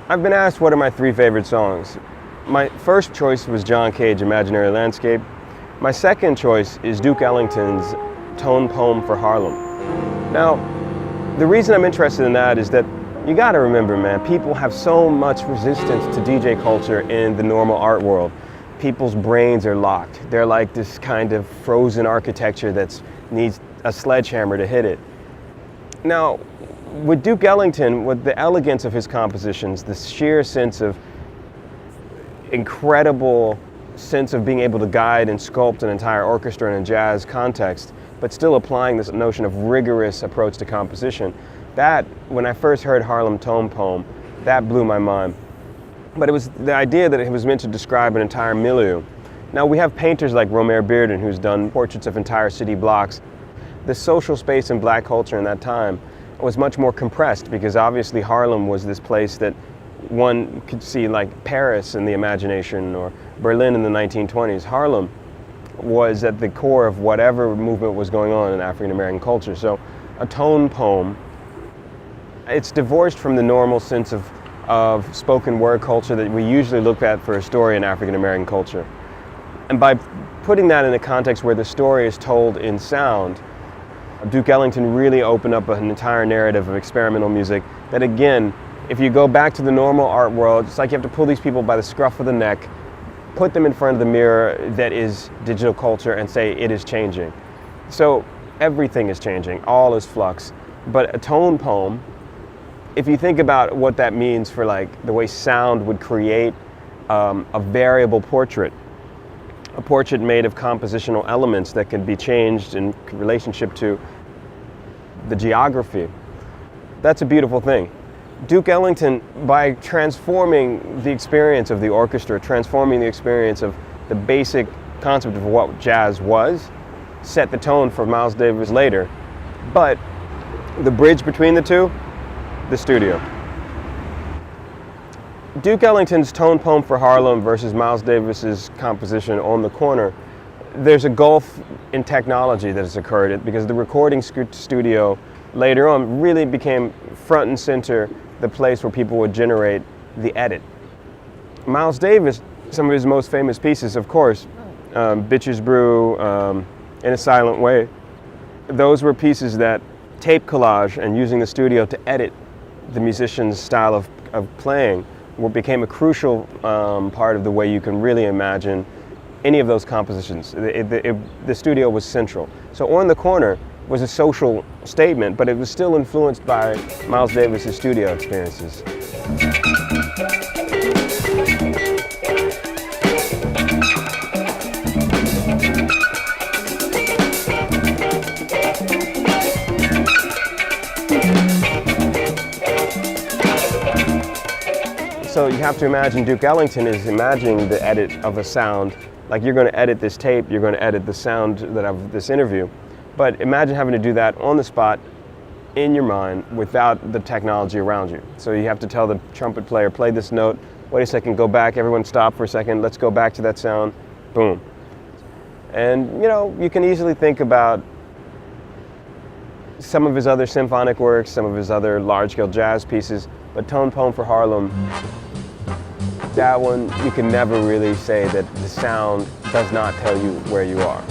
I've been asked what are my three favorite songs. My first choice was John Cage, Imaginary Landscape. My second choice is Duke Ellington's Tone Poem for Harlem. Now, the reason I'm interested in that is that you gotta remember, man, people have so much resistance to DJ culture in the normal art world. People's brains are locked. They're like this kind of frozen architecture that needs a sledgehammer to hit it. Now, with Duke Ellington, with the elegance of his compositions, the sheer sense of incredible sense of being able to guide and sculpt an entire orchestra in a jazz context, but still applying this notion of rigorous approach to composition, that, when I first heard Harlem Tone Poem, that blew my mind. But it was the idea that it was meant to describe an entire milieu. Now, we have painters like Romare Bearden, who's done portraits of entire city blocks. The social space in black culture in that time was much more compressed, because obviously Harlem was this place that one could see like Paris in the imagination or Berlin in the 1920s. Harlem was at the core of whatever movement was going on in African American culture. So a tone poem, it's divorced from the normal sense of spoken word culture that we usually look at for a story in African American culture. And by putting that in a context where the story is told in sound, Duke Ellington really opened up an entire narrative of experimental music that, again, if you go back to the normal art world, it's like you have to pull these people by the scruff of the neck, put them in front of the mirror that is digital culture and say it is changing. So everything is changing, all is flux. But a tone poem, if you think about what that means for like the way sound would create a variable portrait, a portrait made of compositional elements that can be changed in relationship to the geography, that's a beautiful thing. Duke Ellington, by transforming the experience of the orchestra, transforming the experience of the basic concept of what jazz was, set the tone for Miles Davis later. But the bridge between the two, the studio. Duke Ellington's Tone Poem for Harlem versus Miles Davis's composition On the Corner, there's a gulf in technology that has occurred because the recording studio later on really became front and center the place where people would generate the edit. Miles Davis, some of his most famous pieces, of course, Bitches Brew, In a Silent Way, those were pieces that tape collage and using the studio to edit the musician's style of playing became a crucial part of the way you can really imagine any of those compositions. The studio was central. So On the Corner was a social statement, but it was still influenced by Miles Davis's studio experiences. So you have to imagine Duke Ellington is imagining the edit of a sound. Like, you're going to edit this tape, you're going to edit the sound of this interview. But imagine having to do that on the spot, in your mind, without the technology around you. So you have to tell the trumpet player, play this note, wait a second, go back, everyone stop for a second, let's go back to that sound, boom. And, you know, you can easily think about some of his other symphonic works, some of his other large-scale jazz pieces, but Tone Poem for Harlem, that one, you can never really say that the sound does not tell you where you are.